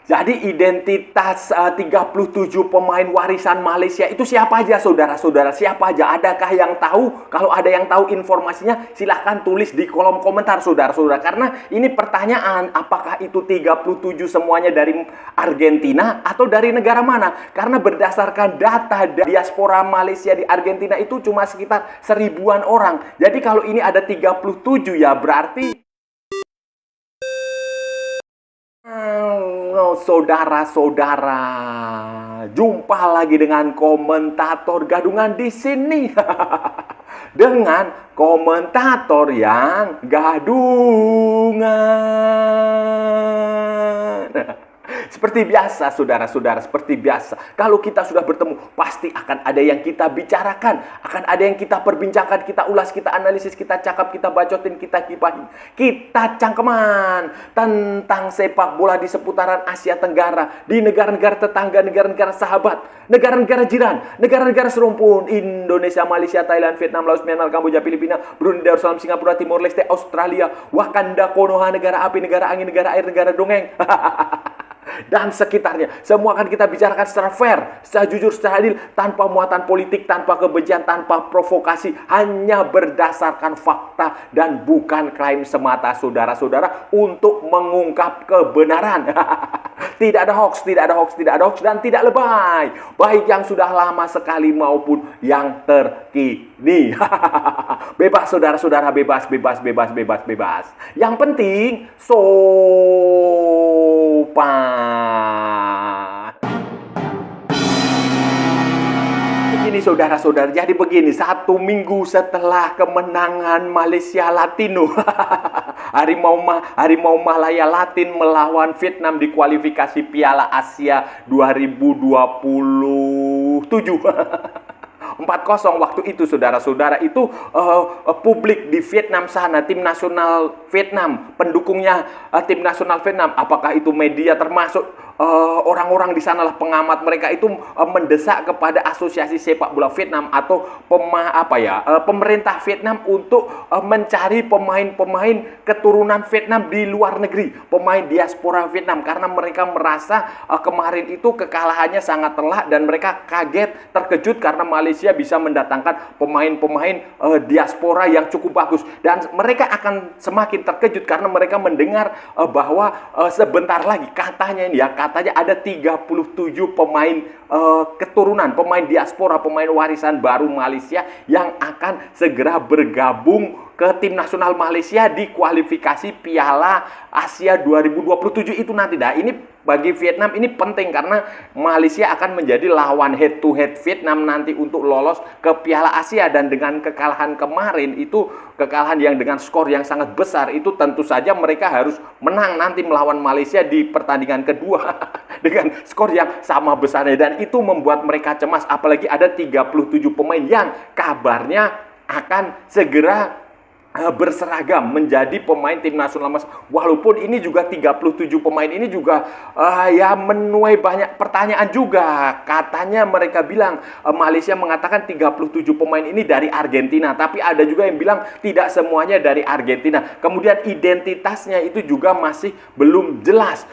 Jadi identitas 37 pemain warisan Malaysia itu siapa aja saudara-saudara? Siapa aja? Adakah yang tahu? Kalau ada yang tahu informasinya silahkan tulis di kolom komentar saudara-saudara. Karena ini pertanyaan, apakah itu 37 semuanya dari Argentina atau dari negara mana? Karena berdasarkan data diaspora Malaysia di Argentina itu cuma sekitar 1000-an orang. Jadi kalau ini ada 37 ya berarti saudara-saudara, jumpa lagi dengan komentator gadungan di sini. Dengan komentator yang gadungan. Seperti biasa, saudara-saudara, seperti biasa. Kalau kita sudah bertemu, pasti akan ada yang kita bicarakan. Akan ada yang kita perbincangkan, kita ulas, kita analisis, kita cakap, kita bacotin, kita kipahin. Kita cangkeman tentang sepak bola di seputaran Asia Tenggara. Di negara-negara tetangga, negara-negara sahabat, negara-negara jiran, negara-negara serumpun. Indonesia, Malaysia, Thailand, Vietnam, Laos, Myanmar, Kamboja, Filipina, Brunei Darussalam, Singapura, Timor Leste, Australia, Wakanda, Konoha, negara api, negara angin, negara air, negara dongeng. Dan sekitarnya. Semua akan kita bicarakan secara fair, secara jujur, secara adil, tanpa muatan politik, tanpa kebencian, tanpa provokasi, hanya berdasarkan fakta dan bukan klaim semata saudara-saudara untuk mengungkap kebenaran. Tidak ada hoax, tidak ada hoax, tidak ada hoax, dan tidak lebay. Baik yang sudah lama sekali maupun yang terkini. Bebas saudara-saudara, bebas, bebas, bebas, bebas, bebas. Yang penting sopan. Begini saudara-saudara, jadi begini, 1 minggu setelah kemenangan Malaysia Latino, Harimau Malaya Latin melawan Vietnam di kualifikasi Piala Asia 2027. 4-0 waktu itu saudara-saudara itu publik di Vietnam sana, tim nasional Vietnam, pendukungnya tim nasional Vietnam, apakah itu media termasuk orang-orang di sanalah pengamat mereka itu mendesak kepada Asosiasi Sepak Bola Vietnam atau pemerintah Vietnam untuk mencari pemain-pemain keturunan Vietnam di luar negeri, pemain diaspora Vietnam, karena mereka merasa kemarin itu kekalahannya sangat telak dan mereka kaget, terkejut karena Malaysia bisa mendatangkan pemain-pemain diaspora yang cukup bagus, dan mereka akan semakin terkejut karena mereka mendengar bahwa sebentar lagi katanya ada 37 pemain keturunan, pemain diaspora, pemain warisan baru Malaysia yang akan segera bergabung ke tim nasional Malaysia di kualifikasi Piala Asia 2027 itu nanti. Nah, ini bagi Vietnam ini penting karena Malaysia akan menjadi lawan head to head Vietnam nanti untuk lolos ke Piala Asia, dan dengan kekalahan kemarin itu, kekalahan yang dengan skor yang sangat besar itu, tentu saja mereka harus menang nanti melawan Malaysia di pertandingan kedua dengan skor yang sama besarnya, dan itu membuat mereka cemas, apalagi ada 37 pemain yang kabarnya akan segera berseragam menjadi pemain tim nasional Mas. Walaupun ini juga 37 pemain ini juga ya menuai banyak pertanyaan juga. Katanya mereka bilang Malaysia mengatakan 37 pemain ini dari Argentina, tapi ada juga yang bilang tidak semuanya dari Argentina. Kemudian identitasnya itu juga masih belum jelas.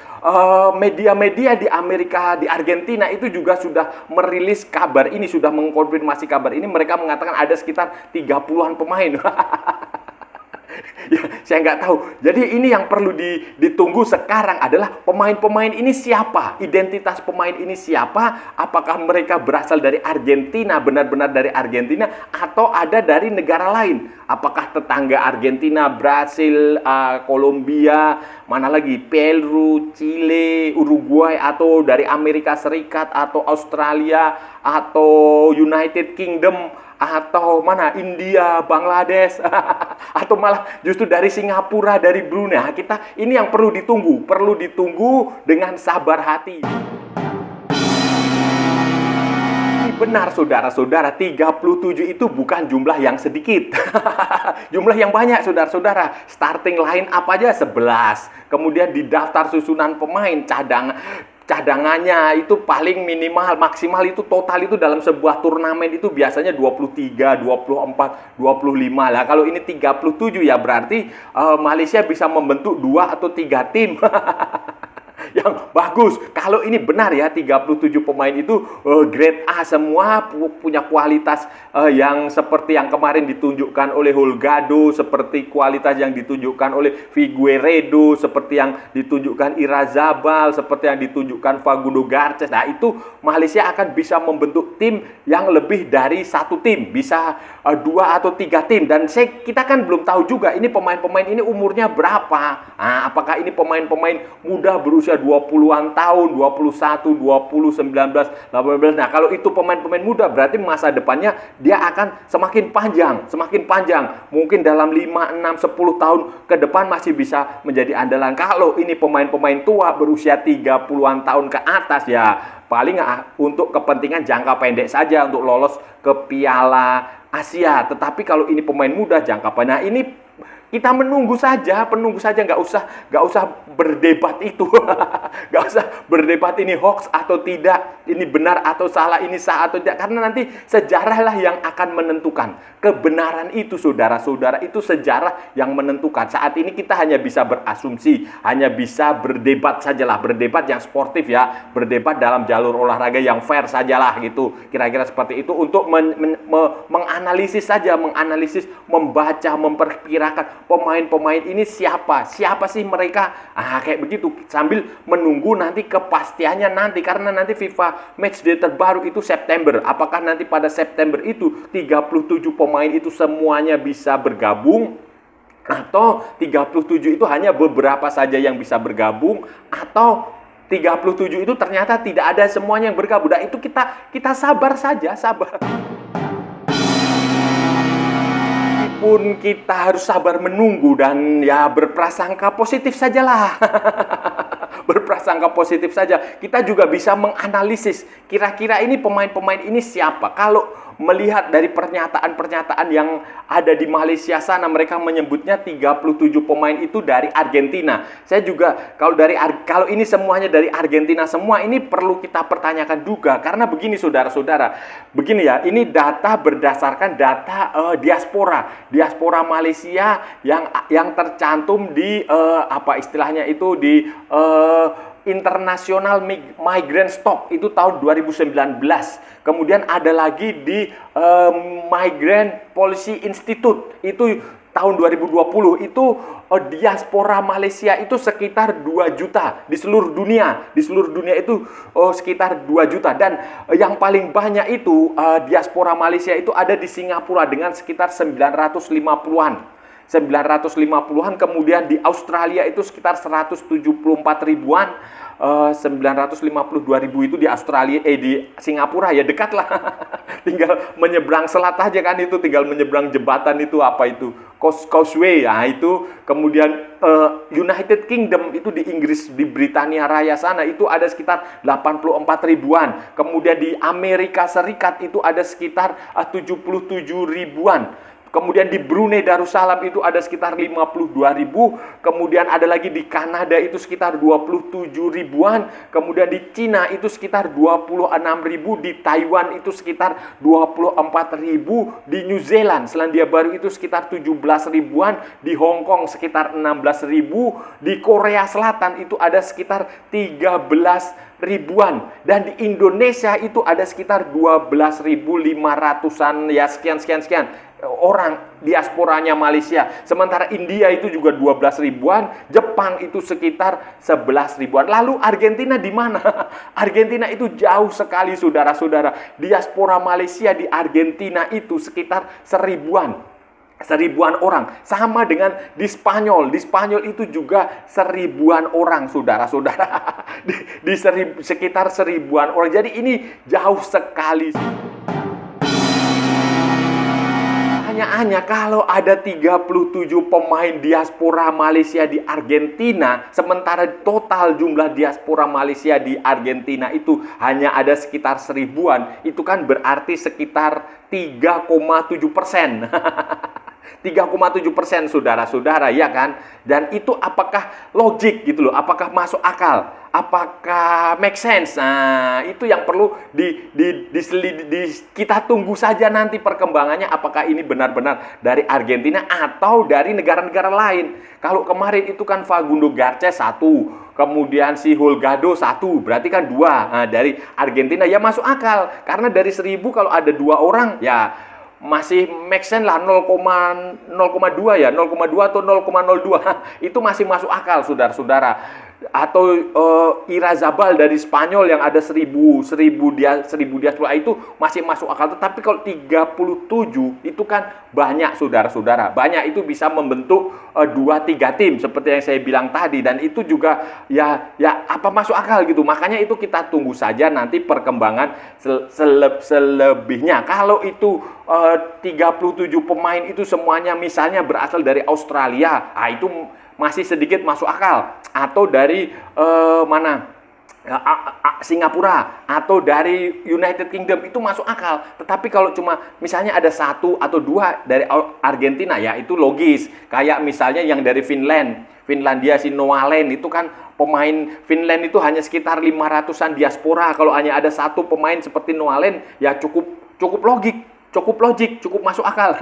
Media-media di Amerika, di Argentina itu juga sudah merilis kabar ini, sudah mengkonfirmasi kabar ini. Mereka mengatakan ada sekitar 30-an pemain. Ya, saya nggak tahu. Jadi ini yang perlu ditunggu sekarang adalah pemain-pemain ini siapa? Identitas pemain ini siapa? Apakah mereka berasal dari Argentina, benar-benar dari Argentina, atau ada dari negara lain? Apakah tetangga Argentina, Brasil, Kolombia, mana lagi, Peru, Chile, Uruguay, atau dari Amerika Serikat, atau Australia, atau United Kingdom, atau mana, India, Bangladesh, atau malah justru dari Singapura, dari Brunei. Kita ini yang perlu ditunggu dengan sabar hati. Benar saudara-saudara, 37 itu bukan jumlah yang sedikit. Jumlah yang banyak saudara-saudara. Starting line apa aja 11. Kemudian di daftar susunan pemain cadangannya itu paling minimal, maksimal itu total itu dalam sebuah turnamen itu biasanya 23, 24, 25 lah. Kalau ini 37 ya berarti Malaysia bisa membentuk 2 atau 3 tim. yang bagus. Kalau ini benar ya, 37 pemain itu grade A semua, punya kualitas yang seperti yang kemarin ditunjukkan oleh Holgado, seperti kualitas yang ditunjukkan oleh Figueiredo, seperti yang ditunjukkan Irazabal, seperti yang ditunjukkan Facundo Garces. Nah, itu Malaysia akan bisa membentuk tim yang lebih dari satu tim, bisa 2 atau 3 tim. Dan kita kan belum tahu juga ini pemain-pemain ini umurnya berapa. Nah, apakah ini pemain-pemain muda berusia 20-an tahun, 21, 20, 19, 18. Nah, kalau itu pemain-pemain muda berarti masa depannya dia akan semakin panjang, semakin panjang. Mungkin dalam 5, 6, 10 tahun ke depan masih bisa menjadi andalan. Kalau ini pemain-pemain tua berusia 30-an tahun ke atas, ya paling untuk kepentingan jangka pendek saja untuk lolos ke Piala Asia. Tetapi kalau ini pemain muda jangka pendek, nah ini kita menunggu saja, nggak usah berdebat itu, nggak usah berdebat ini hoax atau tidak, ini benar atau salah, ini sah atau tidak, karena nanti sejarahlah yang akan menentukan kebenaran itu, saudara-saudara, itu sejarah yang menentukan. Saat ini kita hanya bisa berasumsi, hanya bisa berdebat sajalah, berdebat yang sportif ya, berdebat dalam jalur olahraga yang fair sajalah gitu, kira-kira seperti itu untuk menganalisis saja, membaca, memperkirakan pemain-pemain ini siapa sih mereka, kayak begitu, sambil menunggu nanti kepastiannya nanti, karena nanti FIFA Matchday terbaru itu September. Apakah nanti pada September itu 37 pemain itu semuanya bisa bergabung, atau 37 itu hanya beberapa saja yang bisa bergabung, atau 37 itu ternyata tidak ada semuanya yang bergabung. Nah, itu kita sabar saja, sabar. Pun kita harus sabar menunggu dan ya berprasangka positif sajalah. Berprasangka positif saja. Kita juga bisa menganalisis kira-kira ini pemain-pemain ini siapa. Kalau melihat dari pernyataan-pernyataan yang ada di Malaysia sana, mereka menyebutnya 37 pemain itu dari Argentina. Saya juga kalau ini semuanya dari Argentina semua, ini perlu kita pertanyakan juga, karena begini saudara-saudara. Begini ya, ini data berdasarkan data diaspora Malaysia yang tercantum di apa istilahnya itu di International Migrant Stock itu tahun 2019. Kemudian ada lagi di Migrant Policy Institute itu tahun 2020. Itu diaspora Malaysia itu sekitar 2 juta di seluruh dunia. Di seluruh dunia itu sekitar 2 juta. Dan yang paling banyak itu diaspora Malaysia itu ada di Singapura dengan sekitar 950-an. 950-an, kemudian di Australia itu sekitar 174 ribuan, 952 ribu itu di Australia, di Singapura, ya dekat lah. Tinggal menyeberang selat aja kan, itu tinggal menyeberang jembatan itu, apa itu, Causeway, ya itu. Kemudian United Kingdom itu di Inggris, di Britania Raya sana itu ada sekitar 84 ribuan. Kemudian di Amerika Serikat itu ada sekitar 77 ribuan. Kemudian di Brunei Darussalam itu ada sekitar 52 ribu. Kemudian ada lagi di Kanada itu sekitar 27 ribuan. Kemudian di Cina itu sekitar 26 ribu. Di Taiwan itu sekitar 24 ribu. Di New Zealand, Selandia Baru itu sekitar 17 ribuan. Di Hong Kong sekitar 16 ribu. Di Korea Selatan itu ada sekitar 13 ribuan. Dan di Indonesia itu ada sekitar 12.500-an, ya sekian orang diasporanya Malaysia. Sementara India itu juga 12 ribuan, Jepang itu sekitar 11 ribuan. Lalu Argentina di mana? Argentina itu jauh sekali saudara-saudara. Diaspora Malaysia di Argentina itu sekitar 1000-an orang. Sama dengan di Spanyol. Di Spanyol itu juga 1000-an orang, saudara-saudara. di sekitar 1000-an orang. Jadi ini jauh sekali. Pertanyaannya, kalau ada 37 pemain diaspora Malaysia di Argentina, sementara total jumlah diaspora Malaysia di Argentina itu hanya ada sekitar 1000-an, itu kan berarti sekitar 3,7%. 3,7% saudara-saudara, ya kan? Dan itu apakah logik gitu loh? Apakah masuk akal? Apakah make sense? Nah, itu yang perlu kita tunggu saja nanti perkembangannya. Apakah ini benar-benar dari Argentina atau dari negara-negara lain? Kalau kemarin itu kan Facundo Garces 1, kemudian si Holgado 1, berarti kan 2. Nah, dari Argentina ya masuk akal. Karena dari 1000 kalau ada 2 orang, ya masih make sense lah, 0,2 ya, 0,2 atau 0,02 itu masih masuk akal, saudara-saudara. Atau Irazabal dari Spanyol yang ada 1000 diaspora itu masih masuk akal. Tetapi kalau 37 itu kan banyak, saudara-saudara. Banyak, itu bisa membentuk 2-3 tim seperti yang saya bilang tadi, dan itu juga ya apa masuk akal gitu. Makanya itu kita tunggu saja nanti perkembangan selebihnya. Kalau itu 37 pemain itu semuanya misalnya berasal dari Australia, itu masih sedikit masuk akal. Atau dari Singapura atau dari United Kingdom, itu masuk akal. Tetapi kalau cuma misalnya ada 1 atau 2 dari Argentina, ya itu logis. Kayak misalnya yang dari Finlandia si Noalen itu kan pemain Finland itu hanya sekitar 500-an diaspora. Kalau hanya ada 1 pemain seperti Noalen, ya cukup logik, cukup masuk akal.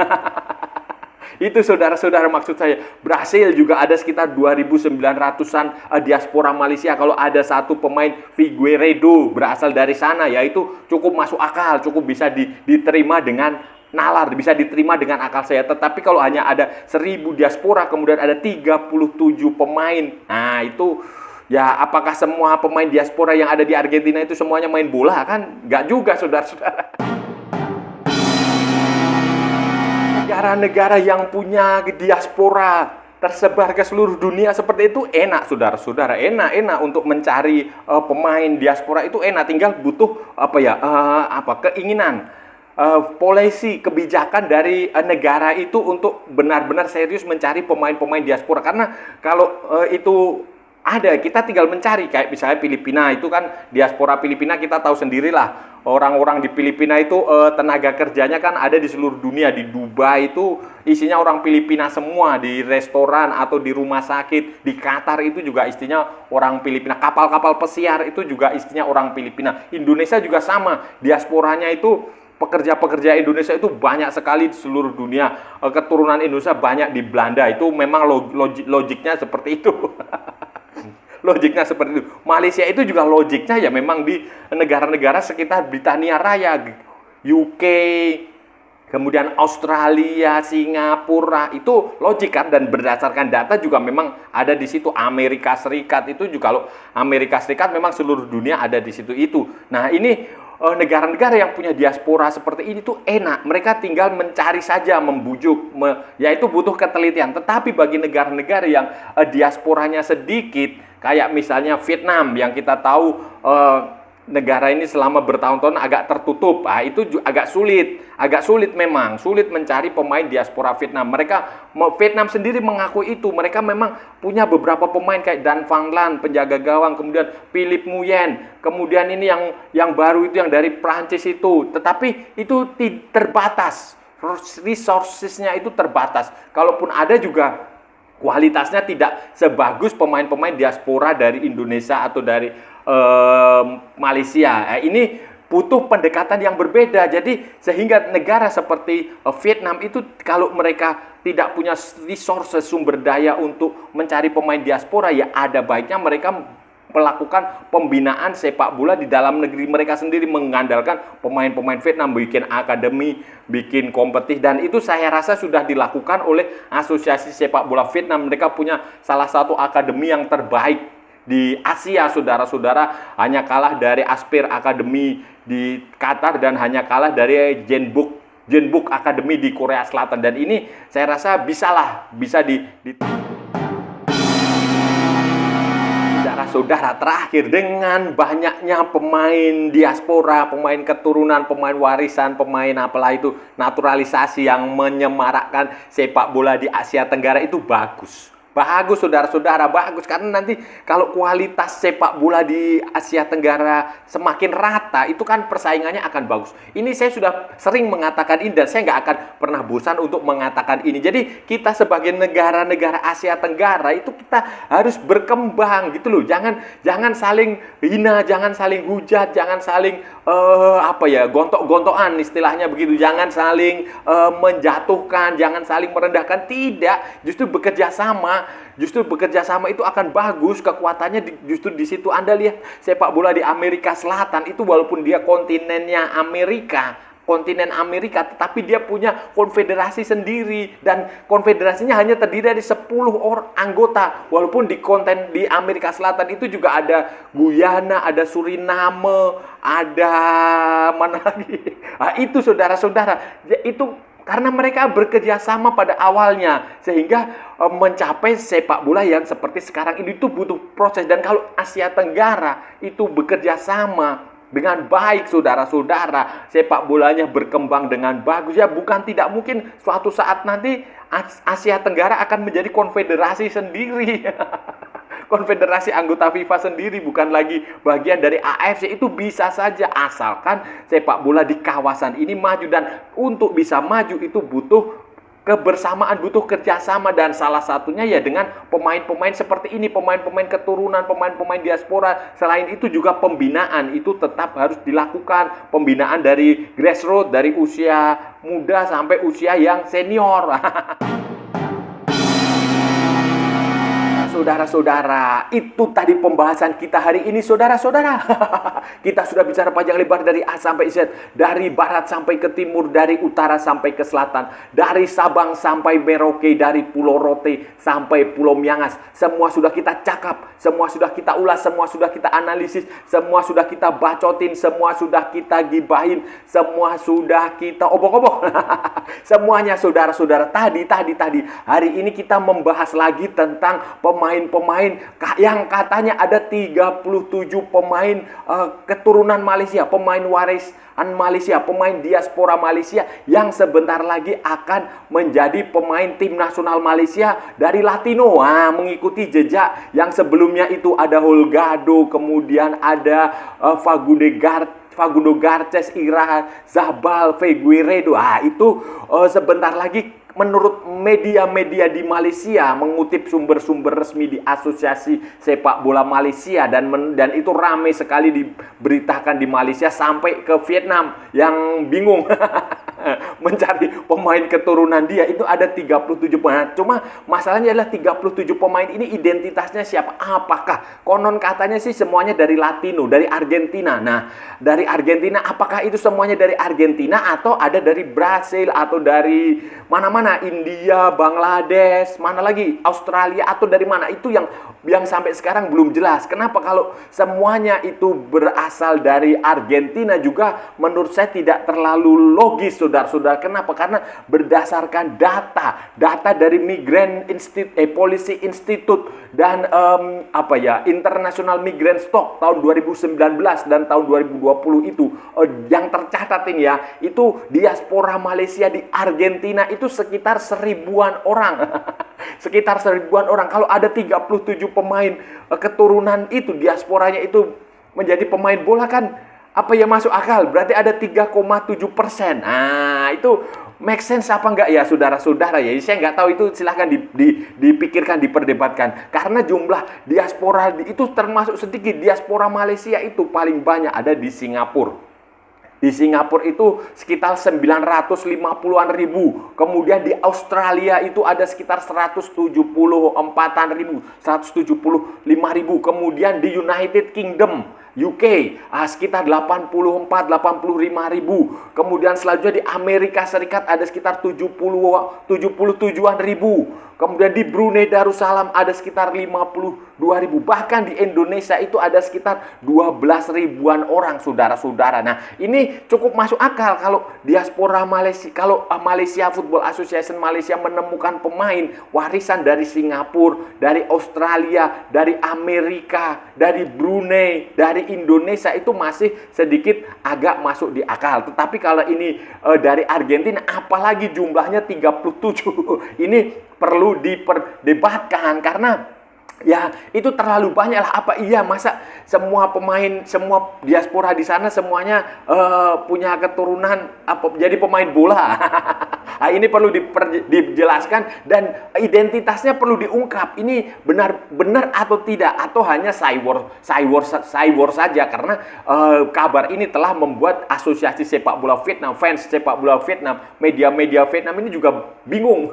Itu saudara-saudara maksud saya. Brasil juga ada sekitar 2.900-an diaspora Malaysia. Kalau ada 1 pemain Figueiredo berasal dari sana, ya itu cukup masuk akal, cukup bisa diterima dengan nalar, bisa diterima dengan akal saya. Tetapi kalau hanya ada 1000 diaspora, kemudian ada 37 pemain, nah itu ya apakah semua pemain diaspora yang ada di Argentina itu semuanya main bola? Kan nggak juga, saudara-saudara. Negara-negara yang punya diaspora tersebar ke seluruh dunia seperti itu enak, saudara-saudara. Enak untuk mencari pemain diaspora itu enak. Tinggal butuh keinginan, polisi, kebijakan dari negara itu untuk benar-benar serius mencari pemain-pemain diaspora. Karena kalau itu ada, kita tinggal mencari. Kayak misalnya Filipina, itu kan diaspora Filipina kita tahu sendirilah. Orang-orang di Filipina itu tenaga kerjanya kan ada di seluruh dunia. Di Dubai itu isinya orang Filipina semua. Di restoran atau di rumah sakit. Di Qatar itu juga isinya orang Filipina. Kapal-kapal pesiar itu juga isinya orang Filipina. Indonesia juga sama. Diasporanya itu, pekerja-pekerja Indonesia itu banyak sekali di seluruh dunia. Keturunan Indonesia banyak di Belanda. Itu memang logiknya seperti itu. Logiknya seperti itu. Malaysia itu juga logiknya ya memang di negara-negara sekitar Britania Raya, UK, kemudian Australia, Singapura, itu logik kan, dan berdasarkan data juga memang ada di situ. Amerika Serikat itu juga, kalau Amerika Serikat memang seluruh dunia ada di situ itu. Nah, ini negara-negara yang punya diaspora seperti ini tuh enak. Mereka tinggal mencari saja, membujuk, yaitu butuh ketelitian. Tetapi bagi negara-negara yang diasporanya sedikit, kayak misalnya Vietnam yang kita tahu negara ini selama bertahun-tahun agak tertutup. Itu agak sulit memang, sulit mencari pemain diaspora Vietnam. Vietnam sendiri mengakui itu. Mereka memang punya beberapa pemain kayak Dan Van Lan, penjaga gawang, kemudian Philippe Nguyen, kemudian ini yang baru itu yang dari Prancis itu. Tetapi itu terbatas, resources-nya itu terbatas. Kalaupun ada juga kualitasnya tidak sebagus pemain-pemain diaspora dari Indonesia atau dari Malaysia. Ini butuh pendekatan yang berbeda. Jadi sehingga negara seperti Vietnam itu kalau mereka tidak punya resources, sumber daya untuk mencari pemain diaspora, ya ada baiknya mereka melakukan pembinaan sepak bola di dalam negeri mereka sendiri, mengandalkan pemain-pemain Vietnam, bikin akademi, bikin kompetisi, dan itu saya rasa sudah dilakukan oleh Asosiasi Sepak Bola Vietnam. Mereka punya salah satu akademi yang terbaik di Asia, saudara-saudara, hanya kalah dari Aspire Academy di Qatar dan hanya kalah dari Jeonbuk Academy di Korea Selatan. Dan ini saya rasa bisa saudara, terakhir, dengan banyaknya pemain diaspora, pemain keturunan, pemain warisan, pemain apalah itu, naturalisasi yang menyemarakkan sepak bola di Asia Tenggara itu bagus. Bagus, saudara-saudara, bagus. Karena nanti kalau kualitas sepak bola di Asia Tenggara semakin rata, itu kan persaingannya akan bagus. Ini saya sudah sering mengatakan ini, dan saya nggak akan pernah bosan untuk mengatakan ini. Jadi kita sebagai negara-negara Asia Tenggara itu kita harus berkembang gitu loh. Jangan saling hina, jangan saling hujat, jangan saling gontok-gontokan istilahnya begitu. Jangan saling menjatuhkan, jangan saling merendahkan. Tidak, justru bekerja sama. Justru bekerja sama itu akan bagus, kekuatannya justru di situ. Anda lihat sepak bola di Amerika Selatan itu, walaupun dia kontinennya kontinen Amerika, tetapi dia punya konfederasi sendiri, dan konfederasinya hanya terdiri dari 10 orang anggota. Walaupun di Amerika Selatan itu juga ada Guyana, ada Suriname, ada mana lagi? Nah, itu saudara-saudara, itu karena mereka bekerja sama pada awalnya, sehingga mencapai sepak bola yang seperti sekarang ini itu butuh proses. Dan kalau Asia Tenggara itu bekerja sama dengan baik, saudara-saudara, sepak bolanya berkembang dengan bagus, ya bukan tidak mungkin suatu saat nanti Asia Tenggara akan menjadi konfederasi sendiri. Konfederasi anggota FIFA sendiri, bukan lagi bagian dari AFC. Itu bisa saja, asalkan sepak bola di kawasan ini maju. Dan untuk bisa maju itu butuh kebersamaan, butuh kerjasama, dan salah satunya ya dengan pemain-pemain seperti ini, pemain-pemain keturunan, pemain-pemain diaspora. Selain itu juga pembinaan itu tetap harus dilakukan, pembinaan dari grassroots, dari usia muda sampai usia yang senior. Saudara-saudara, itu tadi pembahasan kita hari ini, saudara-saudara. Kita sudah bicara panjang lebar dari A sampai Z, dari barat sampai ke timur, dari utara sampai ke selatan, dari Sabang sampai Merauke, dari Pulau Rote sampai Pulau Miangas. Semua sudah kita cakap, semua sudah kita ulas, semua sudah kita analisis, semua sudah kita bacotin, semua sudah kita gibahin, semua sudah kita obok-obok. Semuanya saudara-saudara, tadi. Hari ini kita membahas lagi tentang pemain-pemain yang katanya ada 37 pemain keturunan Malaysia, pemain warisan Malaysia, pemain diaspora Malaysia yang sebentar lagi akan menjadi pemain tim nasional Malaysia dari Latino. Mengikuti jejak yang sebelumnya itu ada Holgado, kemudian ada Fagundo Garces, Ira Zabal, Figueiredo. Itu sebentar lagi, menurut media-media di Malaysia, mengutip sumber-sumber resmi di Asosiasi Sepak Bola Malaysia, dan itu ramai sekali diberitakan di Malaysia sampai ke Vietnam yang bingung mencari pemain keturunan dia. Itu ada 37 pemain. Cuma masalahnya adalah 37 pemain ini identitasnya siapa? Apakah konon katanya sih semuanya dari Latino, dari Argentina. Nah, dari Argentina, apakah itu semuanya dari Argentina atau ada dari Brasil atau dari mana-mana, India, Bangladesh, mana lagi, Australia, atau dari mana? Itu yang sampai sekarang belum jelas. Kenapa kalau semuanya itu berasal dari Argentina juga menurut saya tidak terlalu logis, saudara-saudara. Kenapa? Karena berdasarkan data dari Policy Institute dan International Migrant Stock tahun 2019 dan tahun 2020 itu yang tercatat ini ya, itu diaspora Malaysia di Argentina itu sekitar 1000-an orang. Sekitar 1000-an orang. Kalau ada 37 pemain keturunan itu, diasporanya itu menjadi pemain bola, kan masuk akal. Berarti ada 3,7%. Nah, itu make sense apa enggak ya, saudara-saudara ya? Saya nggak tahu, itu silahkan dipikirkan, diperdebatkan. Karena jumlah diaspora itu termasuk sedikit. Diaspora Malaysia itu paling banyak ada di Singapura. Di Singapura itu sekitar 950-an ribu. Kemudian di Australia itu ada sekitar 174-an ribu, 175 ribu. Kemudian di United Kingdom, UK, sekitar 84-85 ribu. Kemudian selanjutnya di Amerika Serikat ada sekitar 77-an ribu. Kemudian di Brunei Darussalam ada sekitar 52 ribu. Bahkan di Indonesia itu ada sekitar 12 ribuan orang, saudara-saudara. Nah, ini cukup masuk akal kalau diaspora Malaysia, kalau Malaysia Football Association Malaysia menemukan pemain warisan dari Singapura, dari Australia, dari Amerika, dari Brunei, dari Indonesia, itu masih sedikit agak masuk di akal. Tetapi kalau ini dari Argentina, apalagi jumlahnya 37, ini perlu diperdebatkan karena ya itu terlalu banyak lah. Apa iya masa semua pemain, semua diaspora di sana semuanya punya keturunan jadi pemain bola? Nah, ini perlu dijelaskan dan identitasnya perlu diungkap. Ini benar atau tidak, atau hanya cyber saja karena kabar ini telah membuat asosiasi sepak bola Vietnam, fans sepak bola Vietnam, media-media Vietnam ini juga bingung.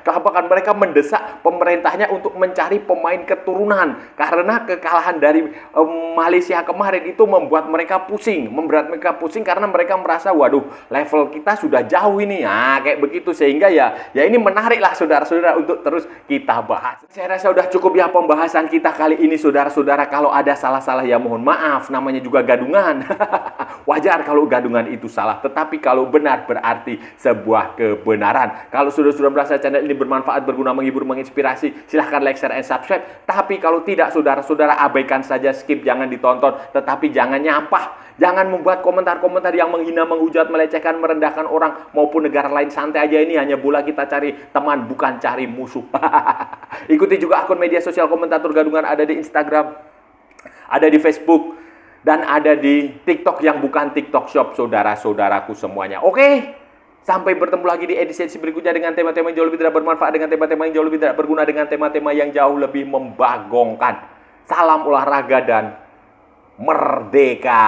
Bahkan mereka mendesak pemerintahnya untuk mencari pemain keturunan karena kekalahan dari Malaysia kemarin itu membuat mereka pusing, karena mereka merasa waduh level kita sudah jauh ini. Nah, kayak begitu sehingga ya ini menarik lah saudara-saudara untuk terus kita bahas. Saya rasa sudah cukup ya pembahasan kita kali ini saudara-saudara. Kalau ada salah-salah ya mohon maaf, namanya juga gadungan. Wajar kalau gadungan itu salah, tetapi kalau benar berarti sebuah kebenaran. Kalau sudah merasa channel ini bermanfaat, berguna, menghibur, menginspirasi, silahkan like, share, and subscribe. Tapi kalau tidak saudara-saudara abaikan saja, skip, jangan ditonton, tetapi jangan nyampah. Jangan membuat komentar-komentar yang menghina, menghujat, melecehkan, merendahkan orang maupun negara lain. Santai aja, ini hanya bola, kita cari teman bukan cari musuh. Ikuti juga akun media sosial Komentator Gadungan, ada di Instagram, ada di Facebook, dan ada di TikTok yang bukan TikTok Shop, saudara-saudaraku semuanya. Oke? Sampai bertemu lagi di edisi berikutnya dengan tema-tema yang jauh lebih tidak bermanfaat, dengan tema-tema yang jauh lebih tidak berguna, dengan tema-tema yang jauh lebih membagongkan. Salam olahraga dan merdeka!